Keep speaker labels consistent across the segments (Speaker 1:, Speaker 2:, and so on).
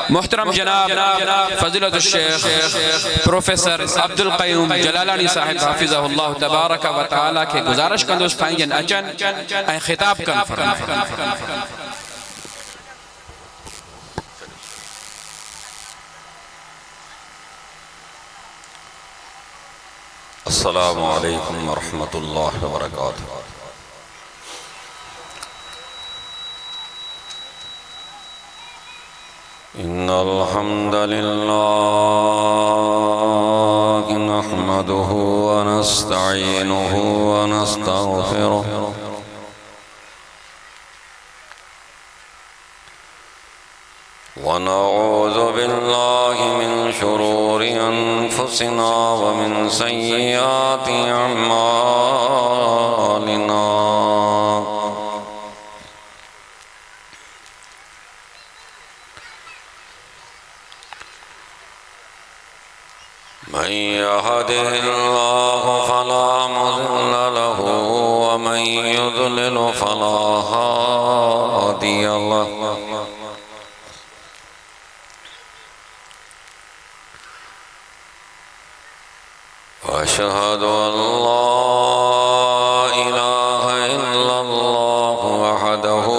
Speaker 1: मोहतरम जनाब फजीलतुल शेख प्रोफेसर अब्दुल क़य्यूम जलालानी साहिब हाफिज़हुल्लाह तबारक व तआला के गुजारिश कंदुस फाइजन अचन ऐं खिताब कन फरमा।
Speaker 2: अस्सलामु अलैकुम व रहमतुल्लाहि व बरकातुहू। इन्नल हम्दलिल्लाह नहमदुहु व नस्तईनुहु व नस्तगफिरुहु व नऊज़ु बिल्लाहि मिन शुरूरि अनफुसिना व मिन सय्यिआति अअमालिना। मन यहदिहिल्लाहु फला मुज़िल्ल लहु व मन युज़लिल फला हादिय लहु। अशहदु अल्ला इलाहा इल्लल्लाह वहदहु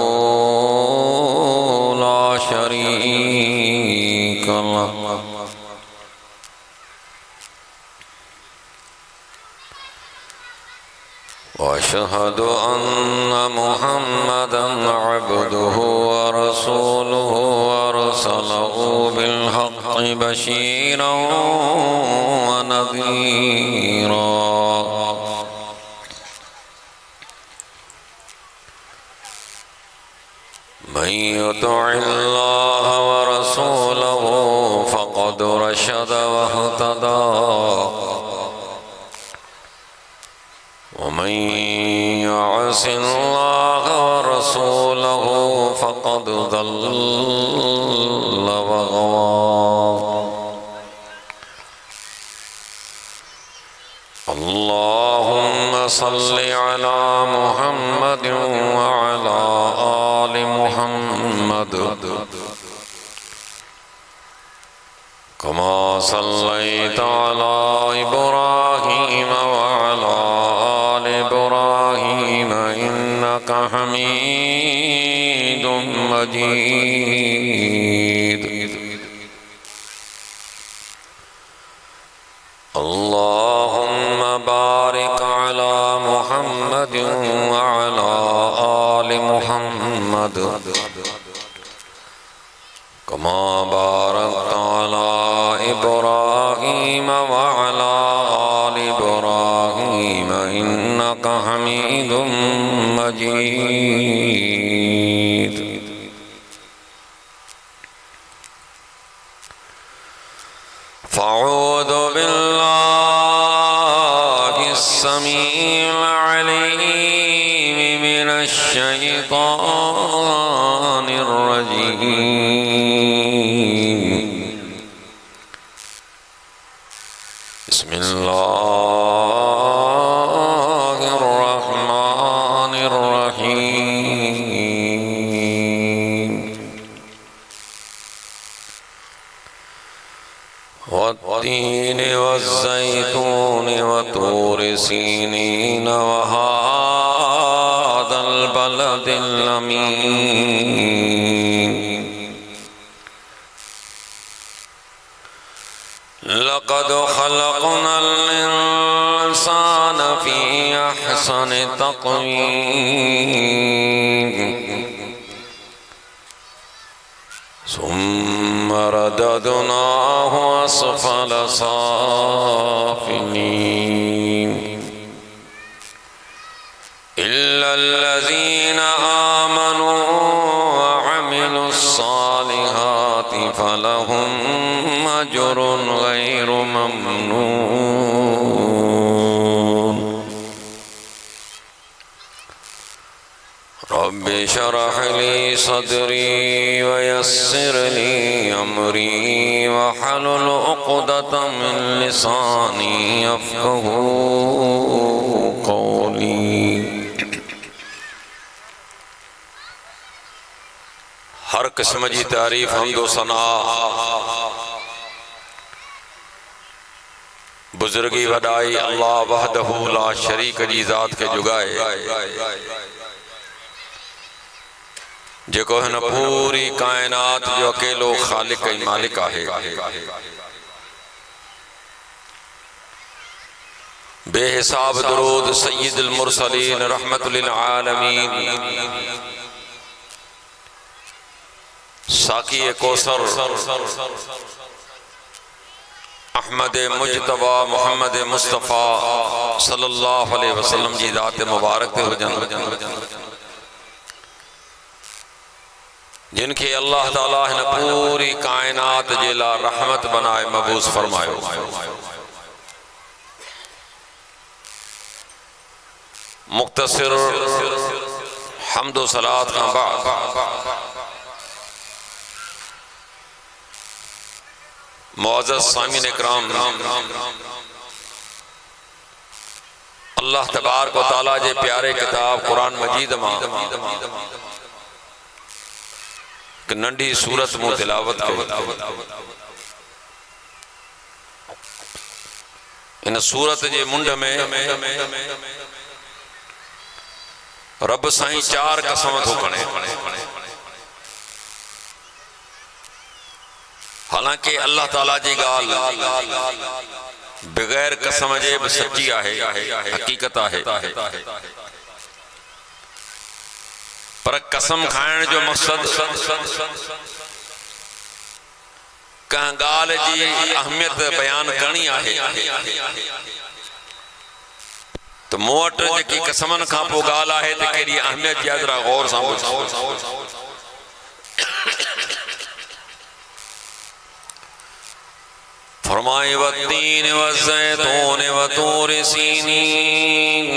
Speaker 2: ला शरीक लहु वअशहदु अन्ना मुहम्मदन अब्दुहु व रसूलुहु अरसलहु बिल हक़्क़ि बशीरन व नज़ीरा। मन युतिइल्लाह व रसूलहु फ़क़द रशद वहतदा वमन यअसिल्लाह व रसूलहु फ़क़द ज़ल्ल व गवा। अल्लाहुम्मा सल्लि अला मुहम्मद व अला आलि मुहम्मद कमा सल्लैता अला इब्राहीम व अला आलि इब्राहीम इन्नका हमीदुम मजीद। अल्लाहुम्मा बारिक अला मुहम्मद व अला आलि मुहम्मद कमा बारकता अला इब्राहीम व अला आलि इब्राहीम इन्नका हमीदुम मजीद। फ़अऊज़ु बिल्लाहि अस्समीइल अलीम मिनश शैतानिर रजीम। बिस्मिल्लाहिर रहमानिर रहीम। वत्तीन वज़्ज़ैतून वतूर सीनीन वहाज़ल बलदिल अमीन। लक़द ख़लक़नल इंसान फ़ी अहसनि तक़वीम सुम्म रददनाहु अस्फ़ल साफ़िलीन। इल्लल्लज़ीन आमनू व अमिलुस्सालिहाति फलहुम अज्रुन गैरु ममनून। रब्बि शरह ली सदरी व यस्सिर ली अमरी वहलुल उक़दतम मिन लिसानी यफ़क़हू क़ौली। हर किस्म जी तारीफ़ हम्दो सना बुजुर्गी वॾाई अल्लाह वहदहू ला शरीक जी ज़ात के जुगाए जेको हिन पूरी कायनात जो अकेलो खालिक ऐं मालिक आहे। बेहिसाब दुरूद सय्यदुल मुरसलीन रहमतुल लिल आलमीन साकी कौसर अहमद मुजतबा मोहम्मद मुस्तफ़ा सल्लल्लाहु अलैहि वसल्लम जी ज़ात मुबारक ते हुजन जिनके अल्लाह ताला हिन पूरी कायनात जे ला रहमत बनाए मबूस फरमायो। मुख्तसर हम्दो सलात का बाद मुअज़्ज़ज़ सामीन इकराम, अल्लाह तबारक व तआला जे प्यारे किताब कुरान मजीद मां नंढी सूरत मुं तिलावत कई। इन सूरत जे मुंड में रब साईं चार कसम थो खणे। हालांकि अल्लाह ताला जी गाल बगैर कसम जे भी सच्ची आहे, हकीकत आहे, पर कसम खाइण जो मकसद कंहिं गाल जी अहमियत बयान करणी आहे। तो मूं वटि जेकी कसमनि खां पोइ ॻाल्हि आहे त कहिड़ी अहमियत जी ज़रा गौर सां फरमाए वत्तीन वज़ैतून वतूर सीनीन,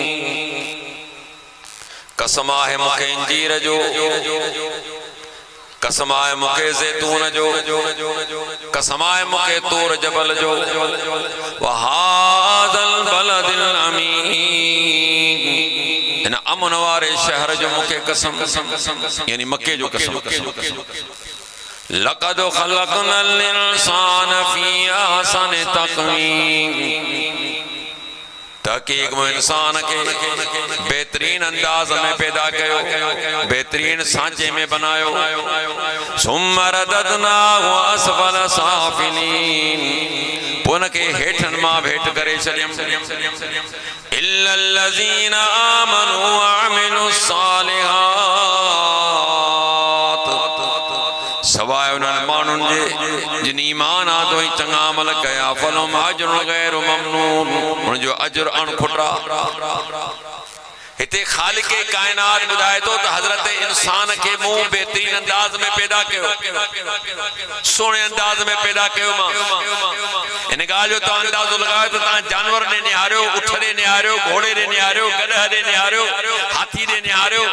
Speaker 2: कसम आहे मूंखे इंजीर जो, कसम आहे मूंखे ज़ैतून जो, कसम आहे मूंखे तूर जबल जो, वहाज़ल बलदिल अमीन, इन अमन वारे शहर जो मूंखे कसम, यानी मक्के जो कसम। लक़द ख़लक़नल इंसान फ़ी अहसनि तक़वीम, तहक़ीक़ में इंसान के बेहतरीन अंदाज में पैदा कयो, बेहतरीन सांचे में बनायो। सुम्मा रददनाहु असफ़ल साफ़िलीन, पुन के हेठन मां भेट करे छॾियम। इल्लल लज़ीन आमनू व अमिलुस सालिहात, सवाए उन्हनि माण्हुनि जे जिन ईमान आंदो ऐं चङा अमल कया। फलहुम अज्रुन गैरु ममनून, उनजो अज्र अणखुटा। हिते ख़ालिक़ कायनात ॿुधाए थो त हज़रत इंसान खे मूं बेहतरीन अंदाज में पैदा कयो, सोणे अंदाज में पैदा कयो मां। इन ॻाल्हि जो तव्हां अंदाज़ो लॻायो त तव्हां जानवर ने निहारियो, उठ ने निहारियो, घोड़े ने निहारियो, गॾह ने निहारियो, हाथी ने निहारियो,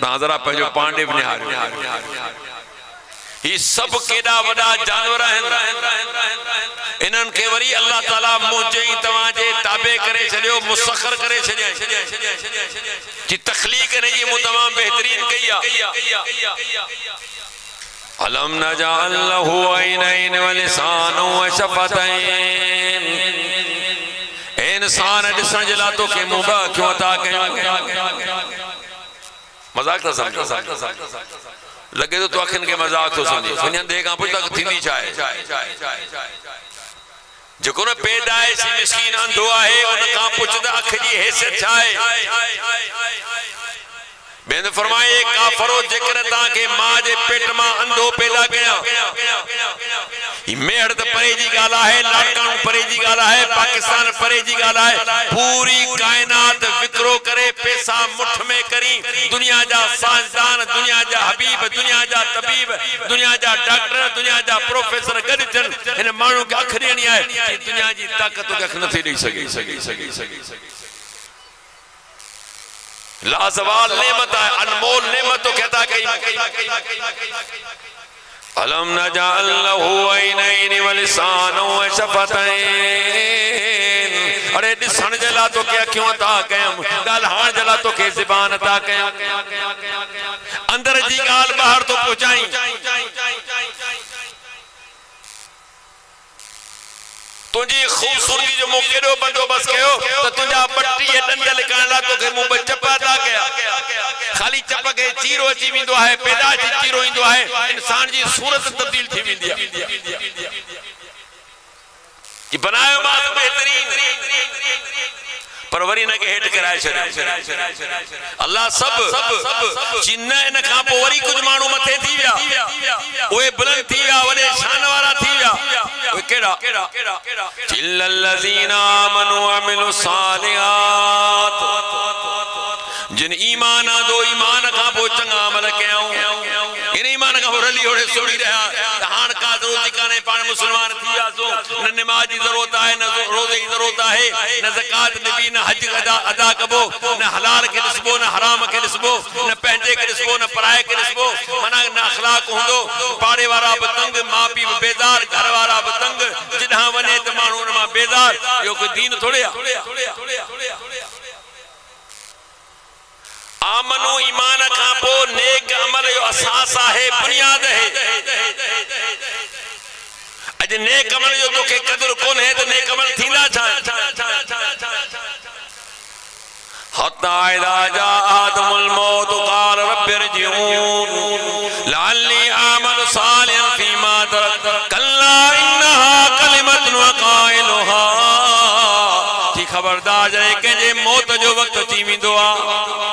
Speaker 2: तव्हां ज़रा पंहिंजो पाण ॾे बि निहारियो। ये सब केड़ा वड़ा जानवर आहिनि, इन्हनि खे वरी अल्लाह ताला मुंहिंजे ऐं तव्हां जे ताबे करे छॾियो, मुसख़र करे छॾियो कि तख़लीक़ इन जी मूं तमामु बहितरीन कई आहे। अलम नजअल लहू ऐनैन व लिसान व शफ़तैन, ए इंसान ॾिसण जे लाइ तोखे मूं ॿ अखियूं अता कयूं। मज़ाक था समझो, लगे तो अखियुनि खे मज़ाक थो सम्झे। वञण दे खां पुछंदा थींदी छा आहे? जेको न पैदाइश मिस्कीन अंधो आहे, उन खां पुछंदा अख जी हैसियत छा आहे? बेन फरमाए काफरो, जेकर तां के मां जे पेट मां अंधो पैदा कया, ई मेहर त परे जी ॻाल्हि आहे, लाड़काणो परे जी ॻाल्हि आहे, पाकिस्तान परे जी ॻाल्हि आहे। पूरी कायनात विकिरो करे पैसा मुठ में करी, दुनिया जा साइंसदान, दुनिया जा हबीब, दुनिया जा तबीब, दुनिया जा डॉक्टर, दुनिया जा प्रोफेसर गॾु थियनि, हिन माण्हू खे अख ॾियणी आहे। दुनिया जी ताक़त खे अख नथी ॾेई सघे। लाजवाब नेमत है, अनमोल नेमत कहता कहीं। अलम नजअल लहू ऐनैन व लिसान व शफ़तैन, अरे ॾिसण जे लाइ तोखे अखियूं अता कयमि, ॻाल्हाइण जे लाइ तोखे ज़बान अता कयमि, अंदर जी गाल बाहर तो पहुंचाई तुझी खूबसूरती जो मूंखे ॾो बंदोबस्त कयो त तुंहिंजा 32 ॾंद लिकाइण लाइ तोखे मूं ब चप अदा कया खाली चप खे चीरो अची वेंदो आहे पैदाश जी चीरो ईंदो आहे इंसान जी सूरत तब्दील थी वेंदी आहे कि बनायो मां बेहतरीन पर वरी न के हेठ कराए छॾियो अल्लाह सब चिन्ह इन खां पोइ वरी कुछ माण्हू मथे थी विया उहे बुलंद थी विया वॾे शान वारा थी विया उहे केड़ा चिल्लल्लज़ीना आमनू अमिलु सालिहात जिन ईमान आंदो ईमान खां पोइ चङा अमल कयूं इन ईमान खां पोइ रली ओड़े सोड़ी रहिया त हाण का ज़रूरत कान्हे पाण मुस्लमान थी वियासीं न नमाज जी ज़रूरत आहे न रोज़े जी ज़रूरत आहे न ज़कात नबी न हज अदा कबो न हलाल खे ॾिसबो न हराम खे ॾिसबो न पंहिंजे खे ॾिसबो न पराए खे ॾिसबो माना न अख़लाक हूंदो पाड़े वारा बि तंग माउ पीउ बि बेज़ार घर वारा बि तंग जिॾां वञे त माण्हू उन मां बेज़ार इहो कोई दीन थोड़े आहे आमनो ईमान खां पोइ नेक अमल जो असास आहे बुनियाद है अॼु नेक अमल जो तोखे क़दुर कोन्हे त नेक अमल थींदा छा हत्ता इज़ा जाअ अहदहुमुल मौत क़ाल रब्बि इरजिऊन लअल्ली आमलु सालिहन फीमा तरक्तु कल्ला इन्नहा कलिमतुन वक़ाइलुहा की खबरदार जॾहिं कंहिंजे मौत जो वक़्तु अची वेंदो आहे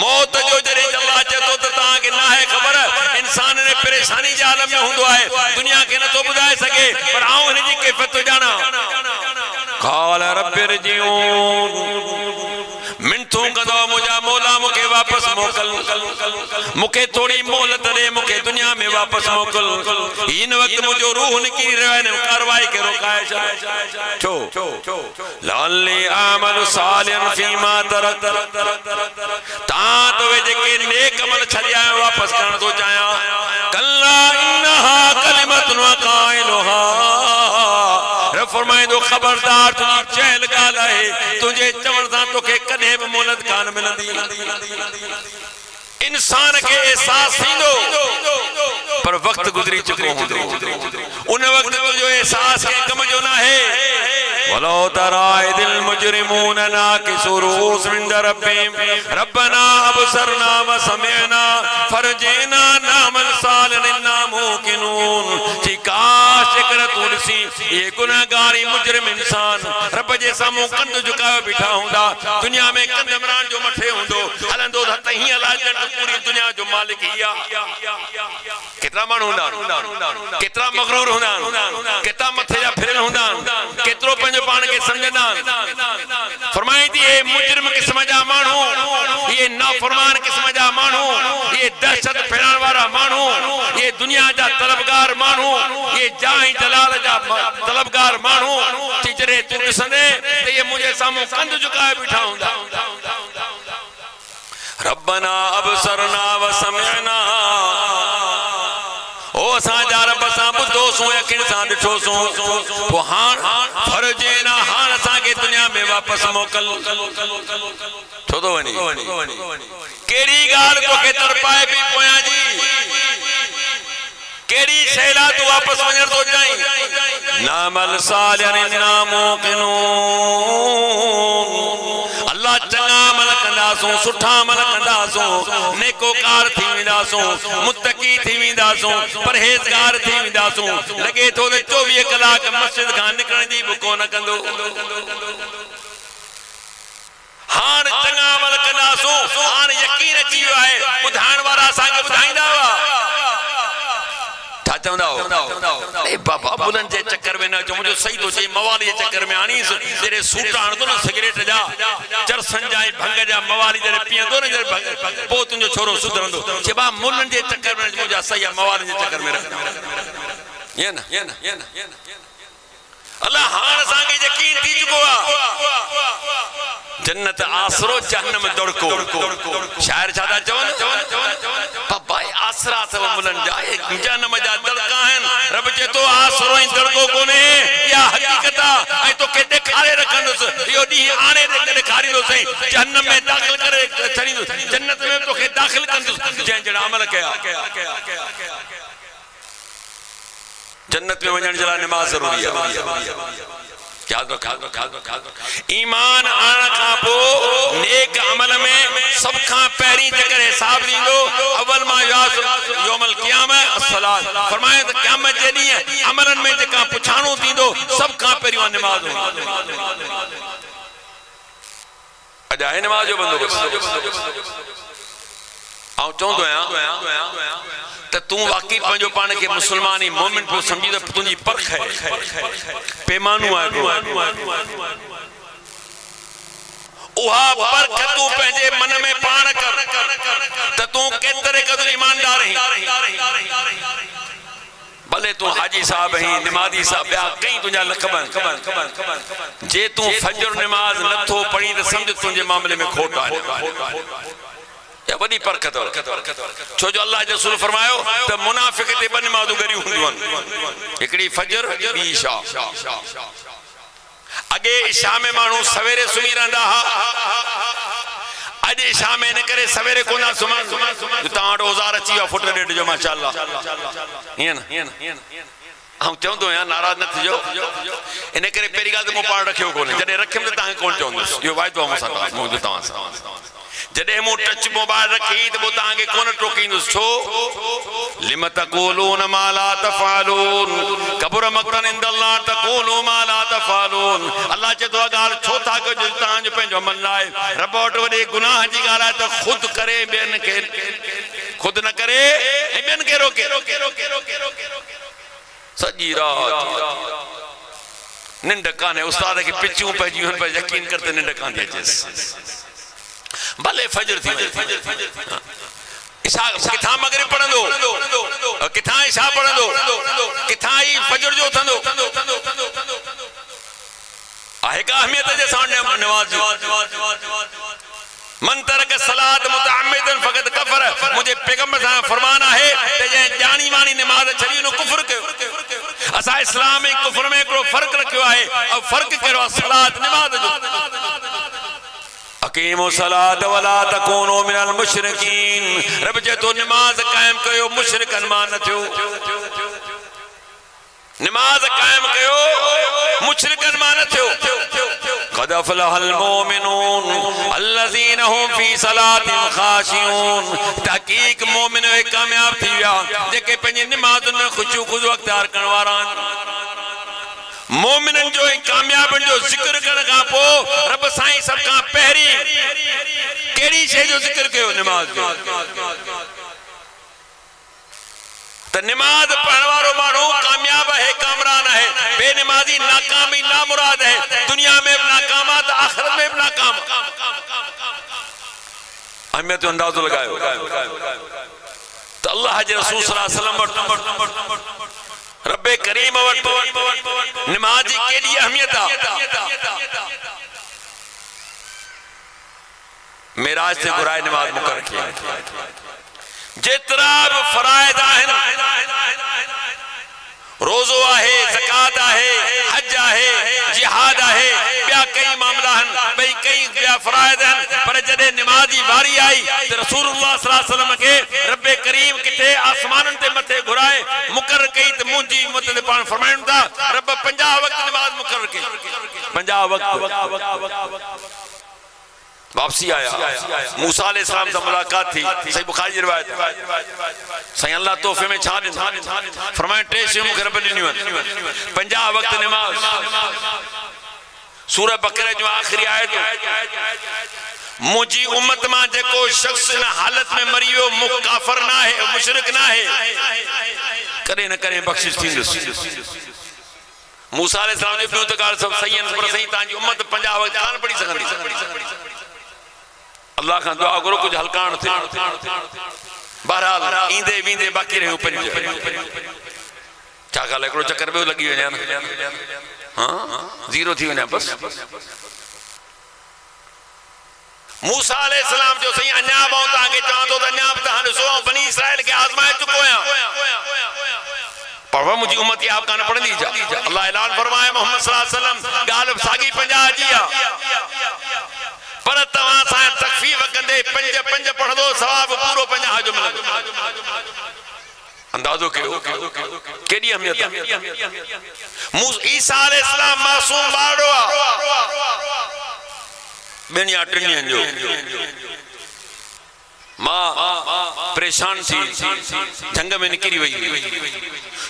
Speaker 2: मौत जो जॾहिं अल्लाह चए थो त तव्हांखे न आहे ख़बर इंसान ने परेशानी जे आलम में हूंदो आहे दुनिया खे नथो ॿुधाए सघे पर आऊं हिन जी कैफ़ियत थो ॼाणा क़ाल रब्बि इरजिऊन मिनथू कंदो मुंहिंजा मौला मूंखे वापसि मोकल मूंखे थोड़ी मोहलत ॾे मूंखे दुनिया में वापसि मोकल हिन वक़्तु मुंहिंजो रूह निकिरी रहियो आहे कारवाई खे रोकाए छो लअल्ली आमलु सालिहन फीमा तरक्तु तां तो वे जेके नेक अमल छॾिया वापसि करण थो चाहियां कल्ला इन्नहा कलिमतुन वक़ाइलुहा रब फरमाईंदो खबरदार तुंहिंजी चयल ॻाल्हि आहे तुंहिंजे चवण सां तोखे कॾहिं बि मोहलत कान मिलंदी इंसान के एहसास थींदो पर वक्त गुजरी चुको हूंदो उन वक्त जो एहसास के कम जो ना है वलो तरा इदिल मुजरिमून नाकिसु रूसुहुम इंद रब्बिहिम रब्बना अबसरना व समिअना फरजिना नअमल सालिहन इन्ना मूकिनून कि काश कर तू ॾिसी ये गुनाहगार मुजरिम इंसान रब जे साम्हूं कंध झुकायो बीठा हूंदा दुनिया में कंध इमरान जो मथे हूंदो हलंदो त ही हलाजन पूरी दुनिया जो मालिक ही आ केतरा माण्हू हूंदा केतरा मगरूर हूंदा केतरा मथे जा फिरल हूंदा केतरो पंहिंजो पाण खे समझंदा फरमाई थी ये मुजरिम क़िस्म जा माण्हू ये नाफरमान क़िस्म जा माण्हू ये दहशत फैलाइण वारा माण्हू ये दुनिया जा तलबगार माण्हू ये जाहि जलाल जा तलबगार माण्हू जॾहिं तूं ॾिसंदे त ये मुंहिंजे साम्हूं कंध झुकाए बीठा हूंदा रब्बना अबसरना व समिअना ओ असांजा रब सां ॿुधोसूं यकीन सां ॾिठोसूं पोइ हाण फरजेना हाण असांखे दुनिया में वापसि मोकल छो थो वञे कहिड़ी ॻाल्हि तोखे तरपाए पई पोयां जी केड़ी शैला तू वापस वञण तो चाहीं नामल सालिहन इन्ना मूकिनून अल्लाह चंगा अमल कंदासूं सुठा अमल कंदासूं नेकोकार थी वेंदासूं मुत्तकी थी वेंदासूं परहेज़गार थी वेंदासूं लगे तो 24 कलाक मस्जिद खां निकरण जी भी कोन कंदो हाण चंगा अमल कंदासूं हाण यकीन अची वियो आहे ॿुधाइण वारा असांखे ॿुधाईंदा हुआ बाबा बुलंद जे चक्कर में न अचो मुझे सही तो चाहिए मवाली जे चक्कर में आणीस जेरे सूट आण तो ना सिगरेट जा चरसन जा भंग जा मवाली जे पियंदो न जे पो तुंजो छोरो सुधरंदो जेबा मुलन जे चक्कर में मुझा सही मवाली जे चक्कर में रख ये ना अल्लाह हां असांखे यकीन थी चुको आ जन्नत आसरो जहन्नम दड़को शायर छादा चवन बाबा आसरा सब मुलन जाए जहन्नम जा दड़का हैं रब जे तो आसरो ही दड़को कोने या हकीकत है तो के दिखारे रखंदस यो डी आने दे खारी दो सही जहन्नम में दाखिल करे छड़ी दो जन्नत में तो के दाखिल कर दो जै जड़ा अमल कया जन्नत में वजन जला नमाज जरूरी है क्या दो ईमान आना का पो नेक अमल में सब का पहरी जकर हिसाब दींदो अव्वल मा यास यौमल क़ियामत अस्सलात फरमाए त क़यामत जे दी अमलन में जका पुछाणो दींदो सब का पहरी नमाज हो अजा है नमाज जो बंदोबस्त आऊं चवंदो आहियां त तू वाकई पंहिंजो पाण खे मुसलमान ई मोमिन पियो समझी त तुंहिंजी परख है पैमानो आहे उहा परख तू पंहिंजे मन में पाण कर त तू केतिरे क़दुरु ईमानदार आहीं भले तू हाजी साहब हैं नमाजी साहब या कई तुझा लखबन जे तू फजर नमाज नथो पढ़ी त समझ तुझे मामले में खोट आहे या बड़ी परख छो जो अल्लाह रसूल फरमायो त मुनाफिक ते बन मादू गरी हुंदुन एकड़ी फजर बी इशा अगे इशा में मानू सवेरे सुमी रहंदा आज इशा में न करे सवेरे कोना सुमा ता रोजार अची फुट डेढ़ जो माशाअल्लाह हम चवंदो आहियां नाराज न थिजो इन करे पहिरीं ॻाल्हि त मूं पाण रखियो कोन्हे जॾहिं रखियमि त तव्हांखे कोन चवंदुसि इहो वाइदो आहे मूंसां मुंहिंजो तव्हां सां जॾहिं मूं टच मोबाइल रखी त पोइ तव्हांखे कोन टोकींदुसि छो लिम तक़ूलून मा ला तफ़अलून कबुर मक़तन इंदल्लाह तक़ूलू मा ला तफ़अलून अल्लाह चए थो ॻाल्हि छो था कयो जो तव्हांजो पंहिंजो अमल न आहे रब वटि वॾे गुनाह जी ॻाल्हि आहे त ख़ुदि करे ॿियनि खे ख़ुदि न करे ऐं ॿियनि खे रोके सॼी रात निंड कान्हे उस्ताद खे पिचियूं पइजियूं आहिनि पर यकीन कर त निंड कान थी अचेसि भले फजर थी इशा किथां मगरिब पढ़ंदो किथां इशा पढ़ंदो किथां ही फजर जो थंदो आहे का अहमियत जे सामने नमाज मन तरक सलात मुतअम्मिदन फकत कफर मुझे पैगंबर साहब फरमान है ते जे जानी मानी नमाज छड़ी नो कुफर कयो असा इस्लाम में कुफर में को फर्क रखियो है और फर्क करो सलात नमाज जो अकीमो सलात वला तकूनो मिनल मुशरिकीन रब जे तो नमाज कायम कयो मुशरिकन मान न थियो नमाज कायम कयो मुशरिकन मान न थियो क़द अफ़लहल मोमिनून अल्लज़ीना हुम फी सलातिहिम खाशिऊन तहक़ीक़ मोमिन कामयाब थी विया जेके पंहिंजी नमाज़ुनि में खुशू खुज़ू अख्तियार करण वारा मोमिनन जो कामयाबन जो जिक्र करण का पो रब साईं सब का पहरी केड़ी शे जो जिक्र कयो नमाज जो त नमाज पढ़ण वारो माण्हू कामयाब है कामरान है बेनमाजी नाकामी नामुराद है दुनिया में भी नाकाम आखिरत में भी नाकाम अहमियत जो अंदाजो लगायो त अल्लाह जे रसूल सल्लल्लाहु अलैहि वसल्लम रब्बे करीम वट नमाज की केडी अहमियत मेराज से गुराए नमाज मुकर किया जितना भी फराइद रोजो आहे ज़कात आहे हज आहे जिहाद आहे बिया कई मामला भाई कई बिया फराइद पर जदे नमाजी वारी आई तो रसूलुल्लाह सल्लल्लाहु अलैहि वसल्लम के रब्बे करीम किथे आसमानन ते मथे घुराए मुकर कई त मुंजी मत ने पान फरमाइन दा रब 50 वक्त नमाज मुकर के 50 वक्त वापसी आया मूसा अलैहिस्सलाम से मुलाकात थी सही बुखारी की रिवायत सही अल्लाह तोहफे में छा फरमाए टे शयूं मूंखे रब ॾिनियूं आहिनि 50 वक्त नमाज सूरह बकरे जो आखिरी आयत मुझी उम्मत मां जेको शख्स इन हालत में मरी वियो मुकाफिर ना है मुशरिक ना है करे न करे बख्शिश थींदुसि मूसा अलैहिस्सलाम ने ॿियूं त ॻाल्हि सभु सही आहिनि पर सही तव्हांजी उम्मत 50 वक्त कान पढ़ी सघंदी अल्लाह का दुआ करो कुछ हलकान थे बहरहाल ईंदे वींदे बाकी रहियो पंज छा ॻाल्हि हिकिड़ो चक्कर ॿियो लॻी वञे हां ज़ीरो थी वञे बस मूसा अलैहिस्सलाम जो सही अञा मां तव्हांखे चवां थो त अञा बि तव्हां ॾिसो बनी इसराइल खे आज़माए चुको आहियां पढ़वा मुझी उम्मत ये आप कान पढ़नी जा अल्लाह ऐलान फरमाए मोहम्मद सल्लल्लाहु अलैहि वसल्लम गाल सागी 50 जिया पर तवा सा तकफीफ कंदे पंज पंज पढ़ दो सवाब पूरो 50 जो मिलंदो अंदाजो कयो केडी अहमियत ईसा अलैहिस्सलाम मासूम बाड़ो बेनिया टिनियन जो मां परेशान थी जंग में निकरी वई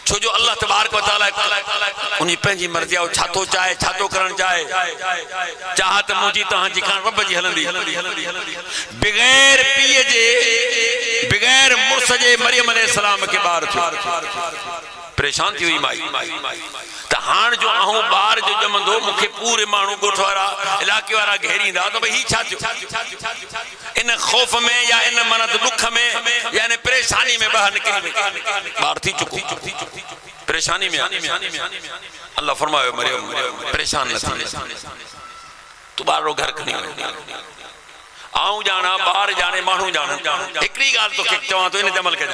Speaker 2: छो जो अल्लाह तबारक व तआला उनी पंजी मर्जी आओ छातो चाहे छातो करण चाहे चाहत मुजी तहां जी कान रब जी हलंदी बगैर पिए जे बगैर मुर्स जे मरियम अलैहि सलाम के बार थी परेशान थी हुई माई त हाण जो आहूं बार जो जमंदो मुखे पूरे मानू गोठ वाला इलाके वाला घेरींदा तो भाई ही छा इन खौफ में या इन मनत दुख में या इन परेशानी में बाहर निकली बाहर थी चुको परेशानी में अल्लाह फरमायो मरियम परेशान न थी तू बारो घर खणी आऊं जाना बाहर जाने मानू जाना एकड़ी गाल तो के चवा तो इन अमल के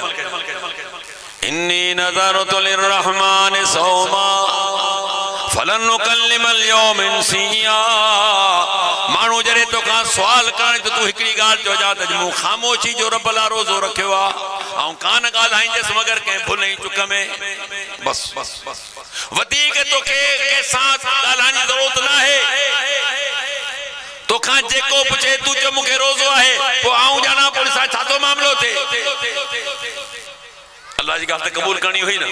Speaker 2: इन्नी नज़रतु लिर्रहमान सौमा फलन नुकल्लिमल यौम इंसिया मानू जरे तो का सवाल करण तो तू एकड़ी गाल जो जा त मु खामोशी जो रब ला रोजो रखियो आ आऊं कान गालाइन जस मगर के भुलई चुक में बस वधीक तो के साथ गालानी जरूरत ना है तो खां जेको पूछे तू जो मुके रोजो है तो आऊं जाना पुलिस छातो मामलो थे अल्लाह जी गाल कबूल करनी हुई ना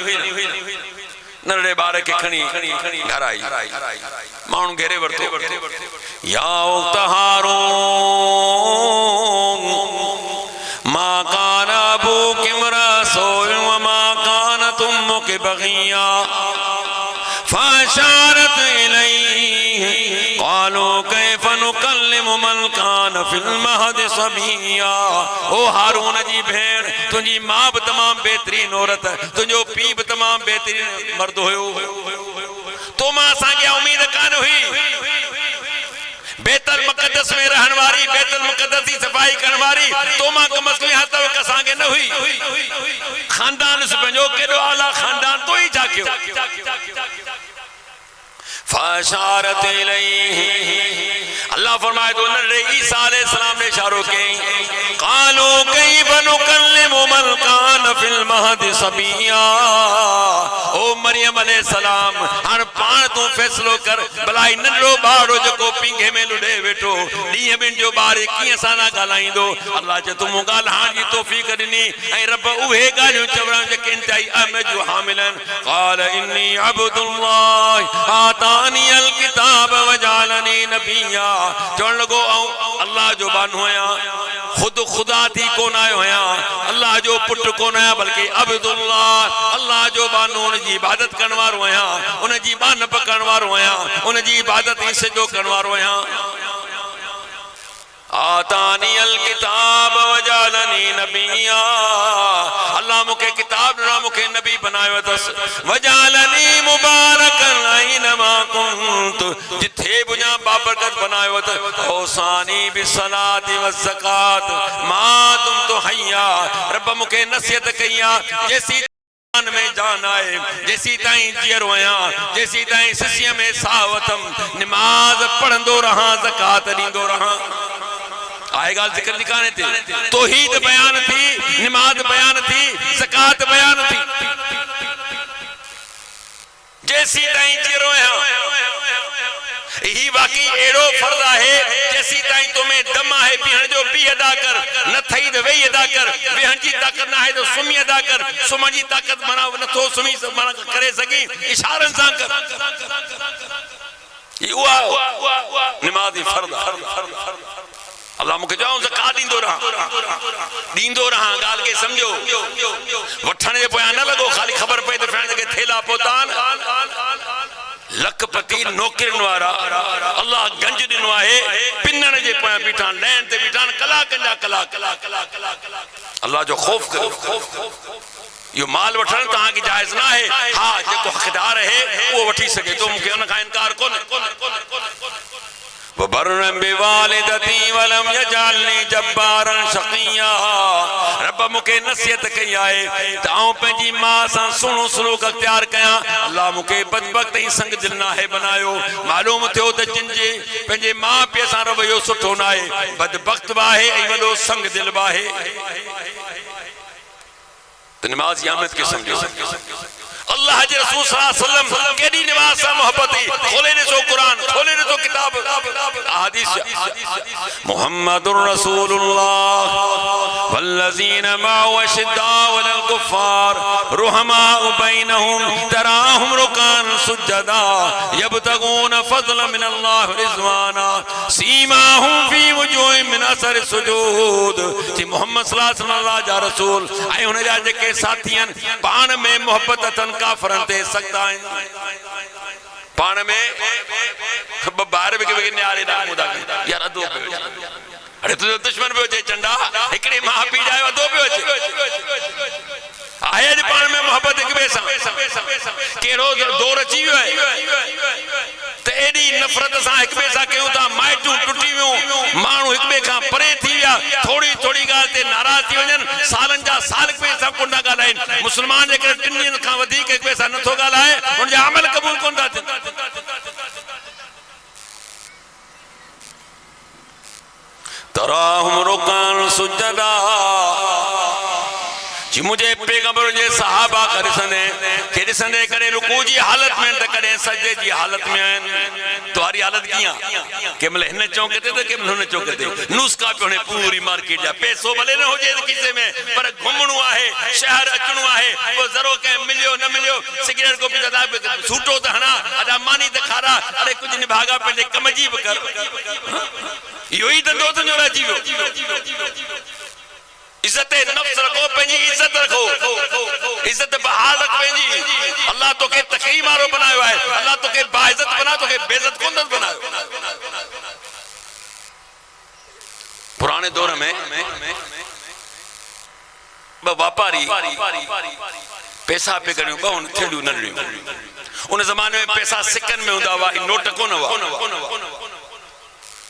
Speaker 2: नरड़े बार के खणी घर आई मानू घेरे वरतो या हारून मा कान अबूक इमरासोल व मा कान तुम्मुक बगिया फाशारत इलैहि क़ालू कैफ़ नुकल्लिमु मन कान फिल महद सबिया ओ हारून जी भेण तुझी मां भी तमाम बेहतरीन औरत तुझो पी भी तमाम बेहतरीन मर्द होयो तो मां असांखे उम्मीद कान हुई बैतुल मुक़द्दस में रहन वारी बैतुल मुक़द्दस की सफाई करन वारी तो मां का मसलिहत तो असांखे न हुई खानदान से पंजो केडो आला खानदान तो ही जाकियो फाशारत इलैहि अल्लाह फरमाए तो नरे ईसा अलैहिस्सलाम ने इशारो के क़ालू कैफ़ नुकल्लिमु मन कान फिल महद सबिया ओ मरियम अलैहिस्सलाम हर पान तू फैसलो कर भलाई नंढो बाड़ो जको पिंगे में लुडे वेठो डी बिन जो बारे किए साना गालाइंदो अल्लाह जे तुम गालाण जी तौफीक दिनी ए रब उहे गालियो चवरा जे किंताई अमजु हामिलन क़ाल इन्नी अब्दुल्लाह आतानी अल किताब वजालनी नबिया चवण लगो अल्लाह जो बान होया खुद खुदा थी कोन आयो होया अल्लाह जो पुट कोन आया बल्कि अब्दुल्लाह अल्लाह जो बानो उन जी इबादत करन वारो होया उन जी बान पकड़न वारो होया उन जी इबादत ही सजो करन वारो होया आतानी अल किताब वजालनी नबिया अल्लाह मुके किताब ना मुके नबी बनायो तस वजालनी मुबारकन ऐनमा कुंत जिथे बुजा बाबरकत बनायो त औसानी बिसलाति व ज़कात मा तुम तो हय्या रब मुके नसीहत कइया जैसी में जान आए जैसी ताई जियर होया जैसी ताई ससिया में सावतम नमाज पढ़ंदो रहा ज़कात दींदो रहा आए गाल जिक्र दिखाने थे तौहीद बयान थी नमाज बयान थी ज़कात बयान थी जैसी ताई जियर होया यही बाकी एड़ो फर्ज है जैसी ताई तुम्हें दम है बिहन जो भी अदा कर न थई तो वही अदा कर बिहन जी ताकत ना है तो सुमी अदा कर सुम जी ताकत बना न तो सुमी बना करे सकी इशारन सा कर ये हुआ नमाज़ी फर्ज अल्लाह मुके जाऊं ज़कात दींदो रहा गाल के समझो वठण जे पोया न लगो खाली खबर पे तो फैन के थेला पोतान लखपति नौकरन वारा अल्लाह गंज दिनो है पिनन जे पोया बीठान लैन ते बीठान कला अल्लाह जो खौफ करो यो माल वठण तहां की जायज ना है हां जेको हकदार है वो वठी सके तो मुके उन का इनकार कोन वबर्रन बिवालिदती वलम यजअलनी जब्बारन शकिया। रब मुके नसीहत कई आए त आऊं पंहिंजी मां सां सुणो सलूक अख्तियार कयां। अल्लाह मुके बदबख्त ऐं संग दिल नाहे बनायो। मालूम थियो त जिनजे पंहिंजे मां पीउ सां रवैयो सुठो न आहे बदबख्त बि आहे ऐं वॾो संग दिल बि आहे। त नमाज़ी अहमद के समझो अल्लाह जे रसूल सल्लल्लाहु अलैहि वसल्लम केडी निवास सां मोहब्बत ही। खोले ॾिसो कुरान, खोले ॾिसो किताब हदीस। मुहम्मदुर रसूलुल्लाह वल्लज़ीना माअहु अशिद्दाउ अलल कुफ़ार रुहमाउ बैनहुम तराहुम रुकान सुज्जदा यब्तगून फज़लन मिनल्लाह रिज़वाना सीमाहुम फी वजूहिहिम मिन असर सुजूद। जी मोहम्मद सल्लल्लाहु अलैहि वसल्लम जा रसूल ऐं हुन जा जेके साथी आहिनि पाण में मोहब्बत अथनि काफ़रनि ते सख्त आहिनि। पाण में ॿार बि न्यारे ॾांहुं यार अदो पियो अरे तुंहिंजो दुश्मन पियो अचे चंडा हिकिड़े माउ पीउ जा अदो पियो अचे आहे अॼु पाण में मोहब्बत हिक ॿिए सां कहिड़ो दौर अची वियो आहे त एॾी नफ़रत सां हिक ॿिए सां कयूं था। माइटूं टुटी वियूं, माण्हू हिक ॿिए खां परे थी विया, थोड़ी थोड़ी ॻाल्हि ते नाराज़ थी वञनि, सालनि जा साल हिक ॿिए सां कोन था ॻाल्हाइनि। मुस्लमान जेकॾहिं 3 ॾींहंनि खां वधीक हिक ॿिए सां नथो ॻाल्हाए हुन जा अमल क़बूल कोन था थियनि। तराहुम रुकान सुजदा जी मुझे पैगंबर जे सहाबा कर ॾिसंदे करे रुकू जी हालत में त कॾहिं सजदे जी हालत में आहिनि। तुम्हारी हालत कीअं केमल हिन चौक ते त केमल हुन चौक ते नुस्खा पियो पूरी मार्केट जा पैसो भले न हुजे खीसे में पर घुमणो आहे शहर अचणो आहे वो ज़रो के मिलियो न मिलियो सिगरेट को भी दादा सूटो त हणा अदा मानी त खारा अरे कुछ निभागा पंहिंजे कम जी बि कर। इहो ई धंधो तुंहिंजो रहिजी वियो। इज्जत नफ्स रखो, पंहिंजी इज्जत रखो, इज्जत बहाल रख पंहिंजी। अल्लाह तोखे तकरीम वारो बनायो आहे, अल्लाह तोखे बाइज्जत बना तोखे बेइज्जत कोन बनायो। पुराने दौर में व्यापारी पैसा पे करियो उन थेलियूं नंढियूं। उन ज़माने में पैसा सिकनि में हूंदा हुआ, नोट कोन हुआ।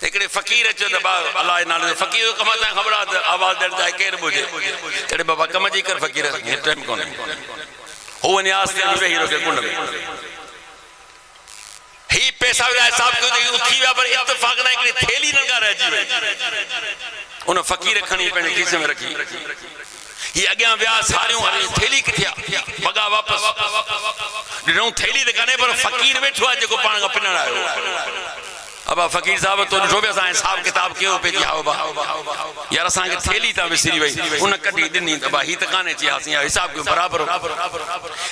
Speaker 2: हिकिड़े फ़कीर अचो त अल्लाह नाले फ़कीर जो कमु तव्हां ख़बर आहे आवाज़ ॾियण चाहे केरु बि हुजे अड़े बाबा कम जी कर फ़कीर टाइम कोन्हे हू वञे आस्ते वेही रहियो कुंड में ही पैसा हिसाब कयो त उथी विया पर इत्तेफ़ाक़ न हिकिड़ी थेली नंगा रहिजी वई। उन फ़कीर खणी पंहिंजे खीसे में रखी ही अॻियां विया सारियूं थेली किथे आहे वॻा वापसि ॾिनऊं थेली त कान्हे पर फ़कीर वेठो आहे जेको पाण खां पिनण आयो। अबा फ़कीर साहब तो ॾिठो बि असां हिसाब किताब कयो पंहिंजी हाओ बा यार असांखे थेली था विसरी वई उन कढी ॾिनी त ही त कान्हे चयासीं हिसाब कयो बराबरि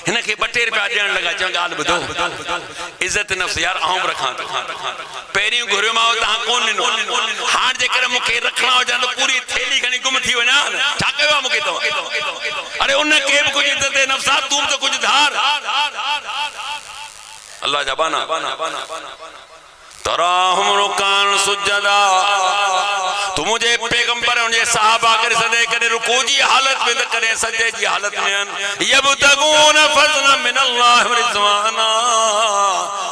Speaker 2: हिनखे 2 टे रुपया ॾियण लॻा चवां ॻाल्हि ॿुधो इज़त नफ़्स यार आऊं बि रखां थो पहिरियों घुरियो मां तव्हां कोन ॾिनो हाणे जेकर मूंखे रखणा हुजनि त पूरी थेली खणी गुम थी वञा छा कयो आहे मूंखे तव्हां अरे उनखे बि कुझु इज़त नफ़्स आहे तूं त कुझु धार अल्लाह जा बाना तराहुम रुकान सुजदा। तू मुझे पैगंबर उनके सहाबा करे सदे करे रुकू जी हालत में त करे सजदे जी हालत में यबतगून फज़लन मिनल्लाह रिज़वाना।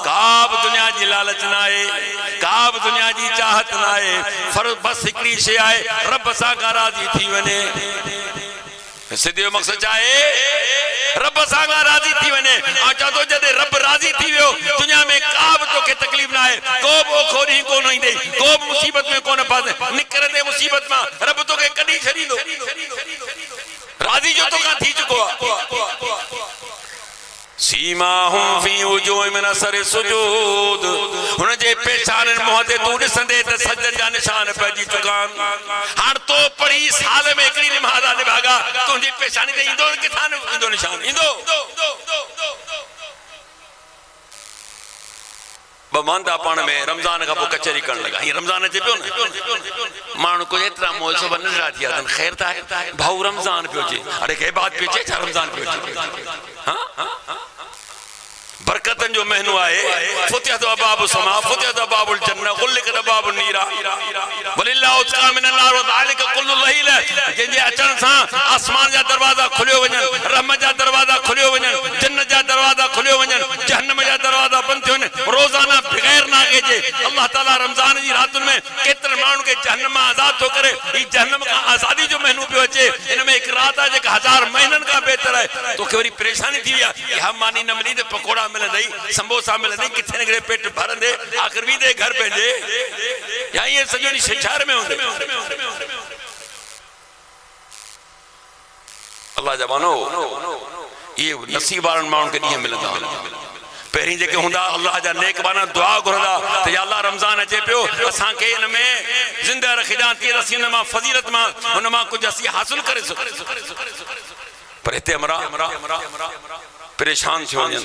Speaker 2: काब दुनिया जी लालच ना है, काब दुनिया जी चाहत ना है, बस हिकड़ी शे आहे रब सां राज़ी थी वने। सिधो मक़सद चाहे रब सां राज़ी थी वने आ चतो जदे रब राज़ी थी वियो दुनिया में का बि तोखे तकलीफ ना है को बि खोरी कोन ईंदे को बि मुसीबत में कोन फासे निकरंदे मुसीबत में रब तोखे कढी छॾींदो राज़ी जो तो का थी चुको आहे। सीमाहुम फी वजूहिहिम मिन असरि सुजूद हुन जे पेशान मुंह ते तू ॾिसंदे त सजदे जा निशान पइजी चुका हाणे तो पढ़ी साल में हिकिड़ी निमाज़ निभागा तुंहिंजी पेशानी ते ईंदो किथां ईंदो निशान ईंदो बमांदा पाण में रमज़ान का पोइ कचहरी करण लगा ही रमज़ान अचे पियो न माण्हू को एतिरा मोल सब नंढड़ा थी विया ख़ैर त आहे भाऊ रमज़ान पियो अचे अरे के बात पियो अचे छा रमज़ान पियो अचे हाँ बरकतन जो महीनो आहे फुतिहत अबाब समा फुतिहत अबाबुल जन्नह गुल्लिकत अबाबुन नीरा वलिल्लाहु तआला मिन अन्नार व ज़ालिका कुल्लु लैल जे अचण सां आसमान जा दरवाजा खुलियो वञन रहमत जा दरवाजा खुलियो वञन जन्नत जा दरवाजा खुलियो वञन जहन्नम जा दरवाजा बंद थियो वञन रोज़ाना बगैर नागे जे अल्लाह ताला रमजान जी रातुन में केतर माण्हुनि खे जहन्नम मां आज़ाद थो करे। ई जहन्नम खां आज़ादी जो महीनो पियो अचे, इन में हिकु रात आहे जेका 1000 महीननि खां बहितर आहे। तोखे वरी परेशानी थी वई आहे कि हम मानी न मिली त पकोड़ा मिलंदई, समोसा मिलंदई, किथे निकिरे पेट भरंदे, आख़िर बि दे घर पंहिंजे या ईअं सॼो ॾींहुं छेछार में हूंदे। अल्लाह जा मानो ये नसीब वारनि माण्हुनि खे ॾींहं मिलंदा। पहिरीं जेके हूंदा अल्लाह जा नेक माना दुआ घुरंदा त या अल्लाह रमज़ान अचे पियो असांखे इन में ज़िंदा रखिजां तीअं असीं हुन मां फज़ीलत मां हुन मां कुझु असीं हासिल करे सघूं। पर हिते हमरा परेशान थियो वञनि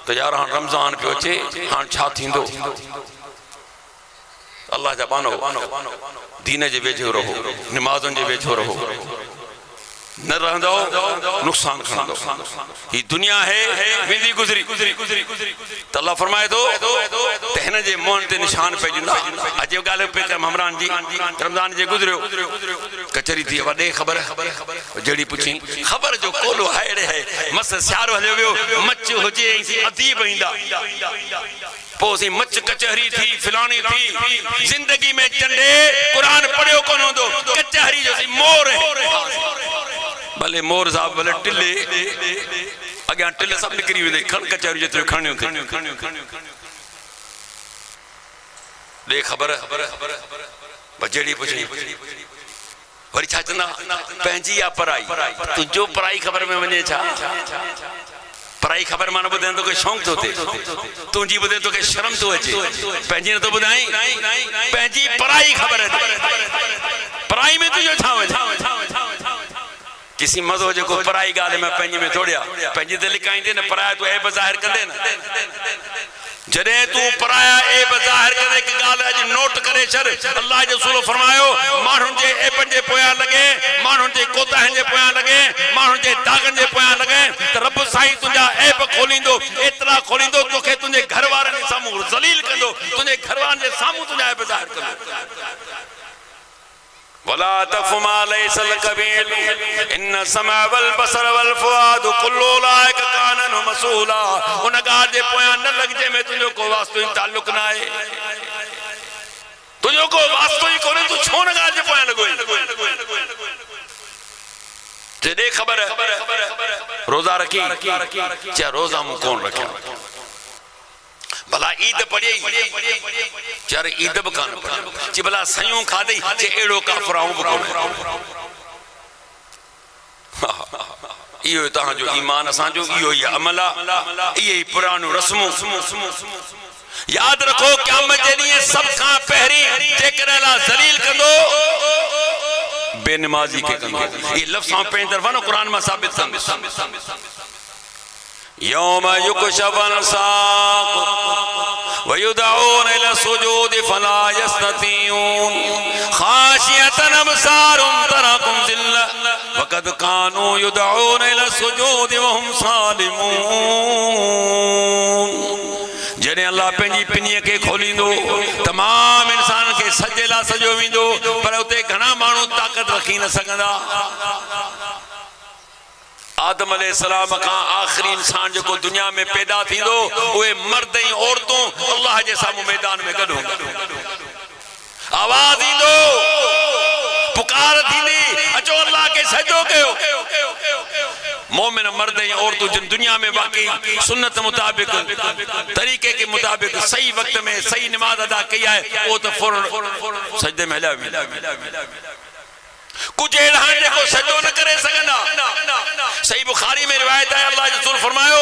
Speaker 2: त यार हाणे रमज़ान पियो अचे, हाणे छा थींदो? अल्लाह जा बानो दीन जे वेझो रहो, निमाज़ुनि जे वेझो रहो, न रहंदो नुक़सान खणंदो। ही दुनिया है वेंदी गुज़री त अल्लाह फरमाए थो त हिन जे मुंहं ते निशान पइजंदा। अॼु ॻाल्हि पे कयमि हमरान जी रमज़ान जे गुज़रियो कचहरी थी वॾे ख़बर जहिड़ी पुछी ख़बर जो कोलो हाइड़े है मस सियारो हलियो वियो मच हुजे अदीब ईंदा पोइ मच कचहरी थी फिलानी थी ज़िंदगी में चंडे क़ुरान पढ़ियो कोन हूंदो कचहरी जो मोर भले मोर साहब भले टिले अॻियां टिले सभु निकिरी वेंदे खण कचहरी जेतिरो खणियो ॾे ख़बर जहिड़ी पुछी वरी छा चवंदा पंहिंजी आहे पढ़ाई तुंहिंजो पढ़ाई ख़बर में वञे छा पढ़ाई ख़बर माना ॿुधाए तोखे शौक़ु थो थिए तुंहिंजी ॿुधाए तोखे शर्म थो अचे पंहिंजी नथो ॿुधाई पंहिंजी पढ़ाई ख़बर पढ़ाई में तुंहिंजो छा वञे किसी मज़ो जेको पढ़ाई ॻाल्हि में पंहिंजे में थोड़िया पंहिंजी त लिकाईंदे न पढ़ाया तूं ऐब ज़ाहिर कंदे न जॾहिं तूं पढ़ाया ऐब ज़ाहिर कंदे हिकु ॻाल्हि अॼु नोट करे छॾ अल्लाह जो रसूल फरमायो माण्हुनि जे ऐबनि जे पोयां लॻे माण्हुनि जे कोताहिनि जे पोयां लॻे माण्हुनि जे दागनि जे पोयां लॻे त रब साईं तुंहिंजा ऐब खोलींदो एतिरा खोलींदो तोखे तुंहिंजे घर वारनि जे साम्हूं ज़लील कंदो तुंहिंजे घर वारनि जे साम्हूं तुंहिंजा ऐब ज़ाहिर कंदो वला तफ़ु मा लैसा लक बिही इन समा वल बसर वल फुआद कुल्लु उलाइक कान अन्हु मसूला उन ॻाल्हि जे पोयां न लॻजे में तुंहिंजो को वास्तो ई ताल्लुक न आहे तुंहिंजो को वास्तो ई कोन्हे तूं छो न ॻाल्हि जे पोयां लॻो जॾहिं ख़बर रोज़ा रखी चा रोज़ा मूं कोन रखिया भला ईद पढ़ी चार ईद भी कान पढ़ी भला सयूं खाधई चे एड़ो काफराऊं भी कोन इहो तहां जो ईमान असां जो इहो ही अमल ये पुरानो रस्मों याद रखो क़यामत जे ॾींहुं सब खां पहिरीं जेकर अल्लाह ज़लील कंदो बेनमाज़ी के कंदो ये लफ्ज़ पंहिंजी तरफ़ न कुरान में साबित कंदो यौम युकशफन साक़ वयुदऊन इला सुजूद फला यस्ततीऊन खाशियतन अबसारुम तराकुम ज़िल्ला वक़द कानू युदऊन इला सुजूद वहुम सालिमून जॾहिं अल्लाह पंहिंजी पिनीअ खे खोलींदो तमाम इंसान खे सजे ला सजो वेंदो पर उते घणा माण्हू ताक़त रखी न सघंदा आदम अलैहिस्सलाम का आखिरी इंसान जो दुनिया में पैदा थींदो उहे मर्द ऐं औरतूं अल्लाह जे साम्हूं मैदान में गॾु आवाज़ ईंदो पुकार थींदी अचो अल्लाह के सजदो कयो मोमिन मर्द ऐं औरतूं जिन दुनिया में बाक़ी सुन्नत मुताबिक तरीक़े के मुताबिक सही वक्त में सही नमाज अदा कई है वो तो फौरन सजदे में हलिया वेंदा कुछ अहिड़ा आहिनि जेको सजदो न करे सघंदा सही बुखारी में रिवायत है अल्लाह जो रसूल फरमायो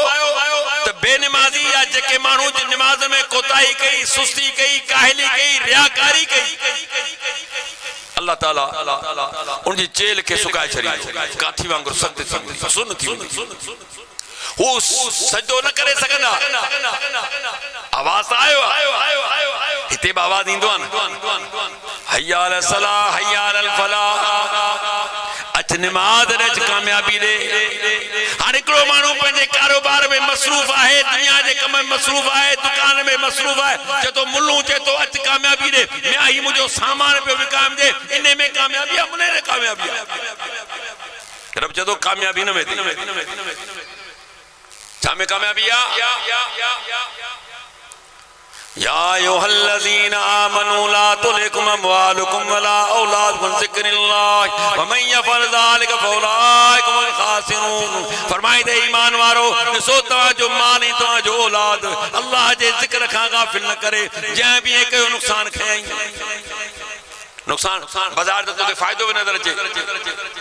Speaker 2: त बेनमाज़ी या जेके माण्हू जिन नमाज में कोताही कई सुस्ती कई काहली कई रियाकारी कई अल्लाह ताला उनजी चेल के सुकाए छॾींदो काठी वांगुरु सख्त थी सुन थी हू सजदो न करे सघंदा आवाज़ आयो हिते बि आवाज़ ईंदो आहे न हय्या अल सलाह हय्या अल फलाह अच नमाज अच कामयाबी दे हाणे हिकिड़ो माण्हू पंहिंजे कारोबार में मसरूफ़ आहे दुनिया जे कम में मसरूफ़ आहे दुकान में मसरूफ़ आहे चए थो मुल्लू चए थो अच कामयाबी दे मैं ही मुंहिंजो सामान पियो विकामजे इन में कामयाबी आहे उन में कामयाबी आहे रब चए थो कामयाबी न में छा में कामयाबी आहे या अय्युहल्लज़ीना आमनू ला तुलहिकुम अम्वालुकुम वला औलादुकुम अन ज़िक्रिल्लाह व मन यफ़अल ज़ालिका फ़उलाइका हुमुल ख़ासिरून। फरमाइदे ईमान वारो ॾिसो तव्हांजो माल ऐं तव्हांजो औलाद अल्लाह जे ज़िक्र खां गाफ़िल न करे। जंहिं बि कयो नुक़सान खयईं, नुक़सान बाज़ार ते तोखे फ़ाइदो बि नज़र अचे,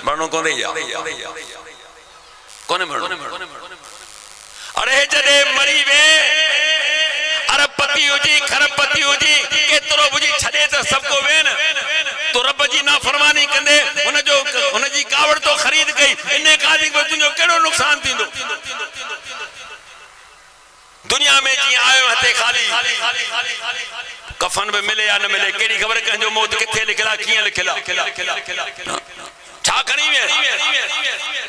Speaker 2: मरणो कोन्हे या कोन्हे मरणो। अरे जॾहिं मरी वे अरबपति हुजी खरबपति हुजी केतिरो बुझी छॾे त सभु को वे न, तो रब जी नाफ़रमानी कंदे हुनजी कावड़ तो ख़रीद कई, इन काजी तुंहिंजो कहिड़ो नुक़सान थींदो। दुनिया में जीअं आयो हथे ख़ाली, कफन भी मिले या न मिले, कहिड़ी ख़बर कंहिंजो मौत किथे लिखियल आहे, कीअं लिखियल आहे, छा खणी वे।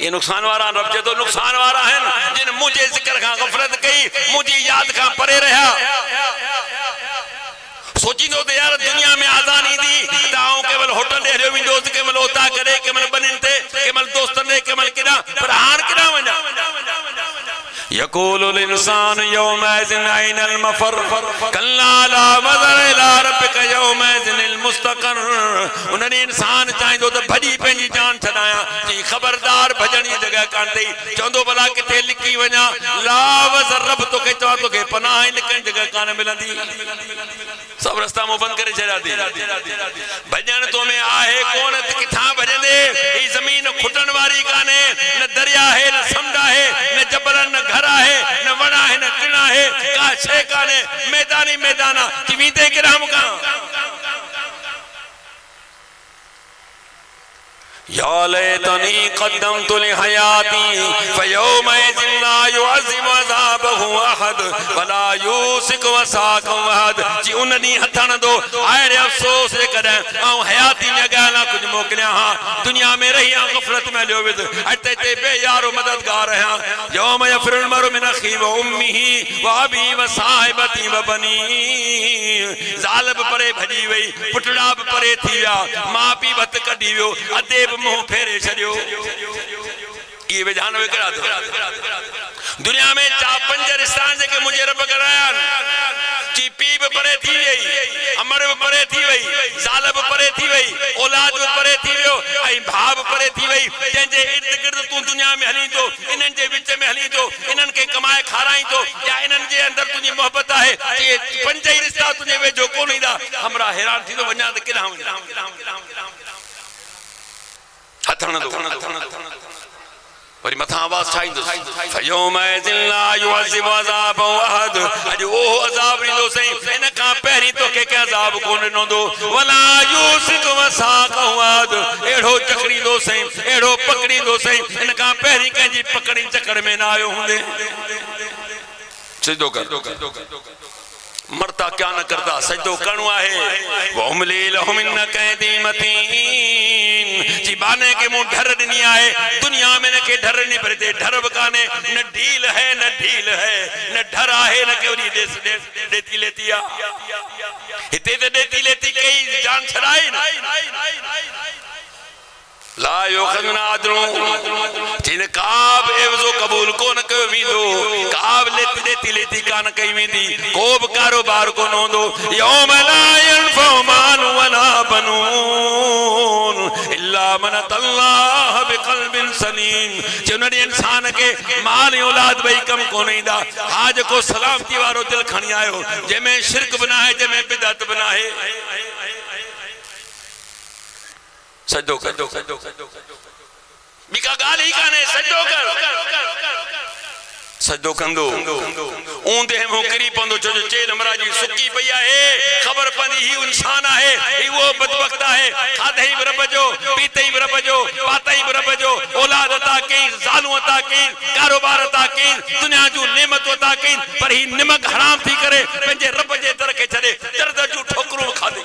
Speaker 2: ये नुक़सान वारा रब जे तो नुक़सान वारा आहिनि जिन मुंहिंजे ज़िक्र खां गफ़लत कई, मुंहिंजी याद खां परे रहिया। सोचींदो त यार दुनिया में आज़ान ईंदी त आऊं केवल होटल ॾे हलियो वेंदुसि, केवल उता करे, केवल बनिन ते, केवल दोस्तनि ॾे, केवल केॾां, पर हाणे केॾां वञा। यक़ूलुल इंसानु यौमइज़िन अयनल मफ़र कल्ला ला मज़र इला रब्बिका यौमइज़िनिल मुस्तक़र। उन ॾींहुं इंसान चाहींदो त भॼी पंहिंजी जान छॾायां, जी ख़बरदार भॼण जी जॻह कान अथई, चवंदो भला किथे लिकी वञा, ला वज़र रब तोखे चवां तोखे पनाह लिकण जी जॻह कान मिलंदी, सब रास्ता मुंह बंद करे छॾिया थी। भॼण तो में आहे कोन त किथां भॼंदे, ही ज़मीन खुटण वारी कान्हे, न दरिया आहे, न समुंड आहे, न जबल, न घर आहे, न वण आहे, न टिण आहे, का शइ कान्हे, मैदान ई मैदान आहे, कि वींदे केॾांहुं मुकां। या लैतनी क़द्दमतु लिहयाती फयौमइज़िन ला युअज़्ज़िबु अज़ाबहु अहद वला यूसिकु वसाक़हु अहद। जी उन ॾींहुं हथ हणंदो, आए रे अफ़सोस जे कॾहिं आऊं हयाती में अॻियां न कुझु मोकिलियां हा, दुनिया में रही आऊं ग़फ़लत में हलियो वियुसि, अटे ते बेयारो मददगार आहियां। यौम यफ़िरुल मरउ मिन अख़ीहि व उम्मिही व अबीही व साहिबती व बनीह। ज़ाल बि परे भॼी वई, पुटड़ा बि परे थी विया, माउ पीउ हथ कढी वियो, अदे मुंह फेरे छॾियो। ये विधान विकड़ा तो दुनिया में चा पंज रिश्ता जेके मुझे रब कराया, ची पी भी परे थी वई, अमर भी परे थी वई, ज़ाल भी परे थी वई, औलाद भी परे थी वियो, ऐं भाउ भी परे थी वई। जंहिंजे इर्द गिर्द तूं दुनिया में हली थो, इन्हनि जे विच में हली थो, इन्हनि खे कमाए खाराई थो, या इन्हनि जे अंदर तुंहिंजी मोहबत आहे, ये पंज ई रिश्ता तुंहिंजे वेझो कोन ईंदा, हमरा हैरान थी थो वञा त केॾांहुं वञा। हथ हणंदो वरी मथां आवाज़ ठाहींदुसि, फयौमइज़िन ला युअज़्ज़िबु अज़ाबहु अहद। अॼु उहो अज़ाब ॾींदो सही, इन खां पहिरीं तोखे कंहिं अज़ाब कोन ॾिनो, वला यूसिकु वसाक़हु अहद। अहिड़ो चकड़ींदो सही, अहिड़ो पकड़ींदो सही, इन खां पहिरीं कंहिंजी पकड़ी चकर में न आयो हूंदे। सिधो कर, मरता क्या न करता, सजदो करणो आहे। वहुमली लहुम इन कैदी मतीन। जी बाने के मुंह ढर ॾिनी आहे, दुनिया में न के ढर नहीं भरते, ढर बि कान्हे, न ढील है न ढील है, न ढर आहे न केवड़ी देती लेती आ। हिते त देती लेती कई जान छड़ाई न। ला युखज़ मिन अजरुन, जिन काब एवज़ो कबूल कोन कयो वेंदो, काब लेती लेती कान कई वेंदी, को बि कारोबार कोन हूंदो। यौम ला यनफ़उ मालु वला बनून इल्ला मन अल्लाह बिक़ल्बिन सलीम। जे उन ॾींहुं इंसान खे माल ऐं औलाद ॿई कमु कोन ईंदा। हा जेको सलामती वारो दिलि खणी आयो, जंहिंमें शिरक बि न आहे, जंहिंमें बिदअत बि न आहे, सजदो कर, ॿी का ॻाल्हि ई कान्हे, सजदो कर। सजदो कंदो ऊंदे मुंहुं किरी पवंदो, छो जो चेल मराजी सुकी पई आहे, ख़बर पवंदी ही इंसान आहे, ही उहो बदबख्त आहे। खाधई बि रब जो, पीतई बि रब जो, पातई बि रब जो, औलाद अता कई, ज़ालूं अता कई, कारोबार अता कई, दुनिया जूं नेमतूं अता कई, पर ही निमक हराम थी करे पंहिंजे रब जे दर खे छॾे दर्द जूं ठोकरूं खाधे।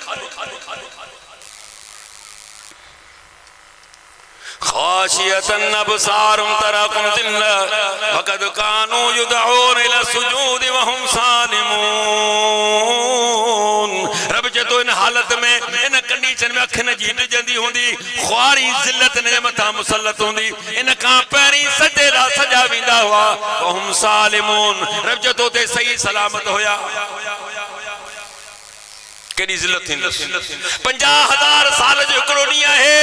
Speaker 2: खाशियतन अबसारुम तरकुम ज़िल्ला वक़द कानू युदऊन इला सुजूद व हुम सालिमून। रब चतो इन हालत में, इन कंडीशन में अखि न जी डिजंदी हुंदी, ख्वारी ज़िल्लत ने मथा मुसल्लत हुंदी, इन खां पहिरीं सजेदा सजा वेंदा हुआ, व हुम सालिमून। रब चतो ते सही सलामत होया। केडी जिल्लत थींदस 50,000 साल जो हिकिड़ो ॾींहुं आहे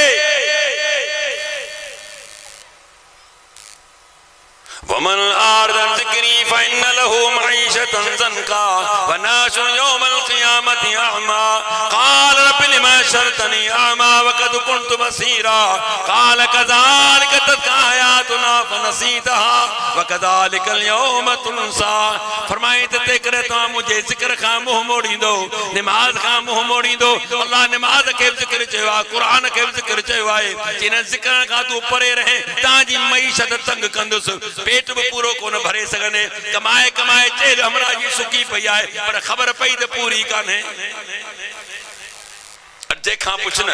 Speaker 2: वमन आरदन ज़िक्री फ़इन्न लहू मईशतन ज़नका वनाशुर यौमल क़ियामति अअमा क़ाल रब्बि लिमा शरतनी अअमा वक़द कुन्तु बसीरा क़ाल कज़ालिक तत्का आयातुना फ़नसीतहा वकज़ालिकल यौम तुनसा। फरमाए ते करे तो मुझे जिक्र खां मुंह मोड़ींदो, नमाज खां मुंह मोड़ींदो। अल्लाह नमाज के जिक्र चयो आहे, कुरान के जिक्र चयो आहे, जिन जिक्र खां तू परे रहे ताजी मईशत तंग कंदुस, पेट भी पूरो कोन भरे सगने, कमाए कमाए चेर हमरा जी सुकी पई आहे पर खबर पई तो पूरी काने। देखा पुछ न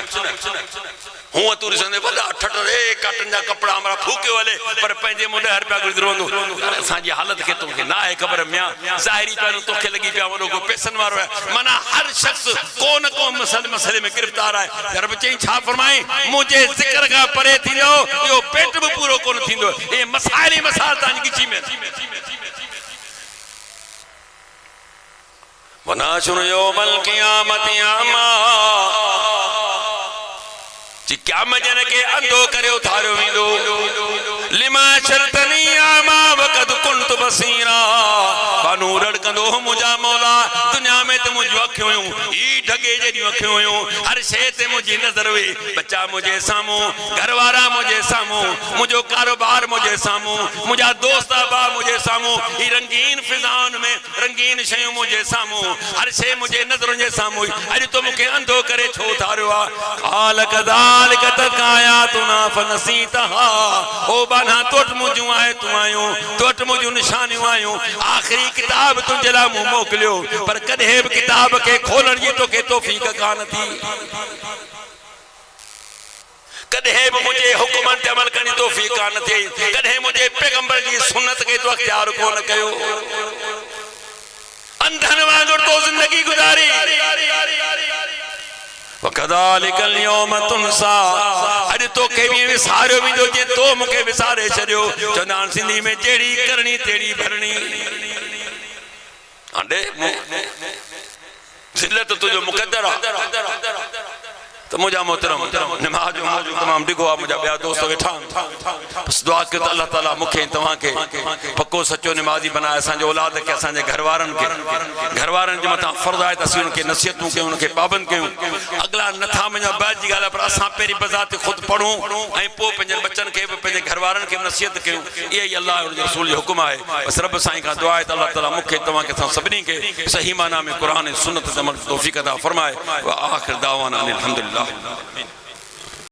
Speaker 2: हूं तू रिसंदे वडा ठट रे काटन जा कपड़ा हमरा फूके वाले पर पंजे मुंडे हर पिया गुजरोंदो असा जी हालत के तोखे ना है खबर मिया जाहिरी पे तोखे लगी पिया वडो को पैसन वारो है। माना हर शख्स कोन को मसले में गिरफ्तार है। रब चई छा फरमाए मुझे जिक्र का परे थींदो यो पेट भी पूरो कोन थींदो। ए मसाइल ही मसाल तान गिची में वनाशुर यौमल क़ियामति अअमा क़यामत जन के अंधो करे उथारियो वेंदो। लिमा शरतनी अअमा वक़द कुन्तु बसीरा बानू रड़कंदो मुंहिंजा मौला दुनिया में तो मुझ अखियूं हुयूं ई ढगे जहिड़ियूं अखियूं हुयूं हर शइ ते मुंहिंजी नज़र हुई। बच्चा मुंहिंजे साम्हूं, घरवारा मुंहिंजे साम्हूं, मुंहिंजो कारोबार मुंहिंजे साम्हूं, मुंहिंजा दोस्त अहबाब मुंहिंजे साम्हूं, ई रंगीन फिज़ाउनि में रंगीन शयूं मुंहिंजे साम्हूं, हर शइ मुंहिंजे नज़रुनि जे साम्हूं। अॼु तो मूंखे अंधो करे छो उथारियो आहे। क़ाल कज़ालिक तत्का आयातुना फ़नसीतहा ओ बाना तोट मुंहिंजूं आयतूं आयूं, तोट मुंहिंजूं निशानियूं आयूं। आखिरी किताब तुंहिंजे लाइ मूं मोकिलियो पर कॾहिं बि किताब के खोलण जी तोखे तौफ़ीक़ कान थी। कॾहिं बि मुंहिंजे हुकुमनि ते अमल करण जी तौफ़ीक़ कान थी। कॾहिं मुंहिंजे पैगंबर जी सुन्नत खे तो अख़्तियार कोन कयो। अंधनि वांगुरु तो ज़िंदगी गुज़ारी। वकदालिकल यौम तुनसा अॼु तोखे बि विसारियो वेंदो जे तो मूंखे विसारे छॾियो। चवंदा आहिनि सिंधी में जहिड़ी करणी तहिड़ी भरणी। आंडे ज़िल्लत तुंहिंजो मुक़द्दर आहे तो मुझा मोहतरम नमाज तमाम डिगो आ मुझा बिया दोस्त वेठा बस दुआ के अल्लाह ताला मुखे तवा के पक्को सच्चो नमाजी बनाए असांजे औलाद के असांजे घरवारन जे मथा फर्ज आहे त असीं उनके नसीहतूं कयूं उनके पाबंद कयूं। अगला नथा मुझा बाद जी गाल पर असां पेरी बजात खुद पढ़ूं ऐं पोइ पंहिंजे बच्चन के पंहिंजे घरवारन के नसीहत कयूं। इहे ई अल्लाह और रसूल जो हुक्म आहे। बस रब साईं का दुआ आहे त अल्लाह ताला मुखे तवा के सभिनी के सही माना में कुरान ऐं सुन्नत ते अमल तौफ़ीक़ अता फरमाए। व आखिर दावाना अनिल हम्दुलिल्लाह।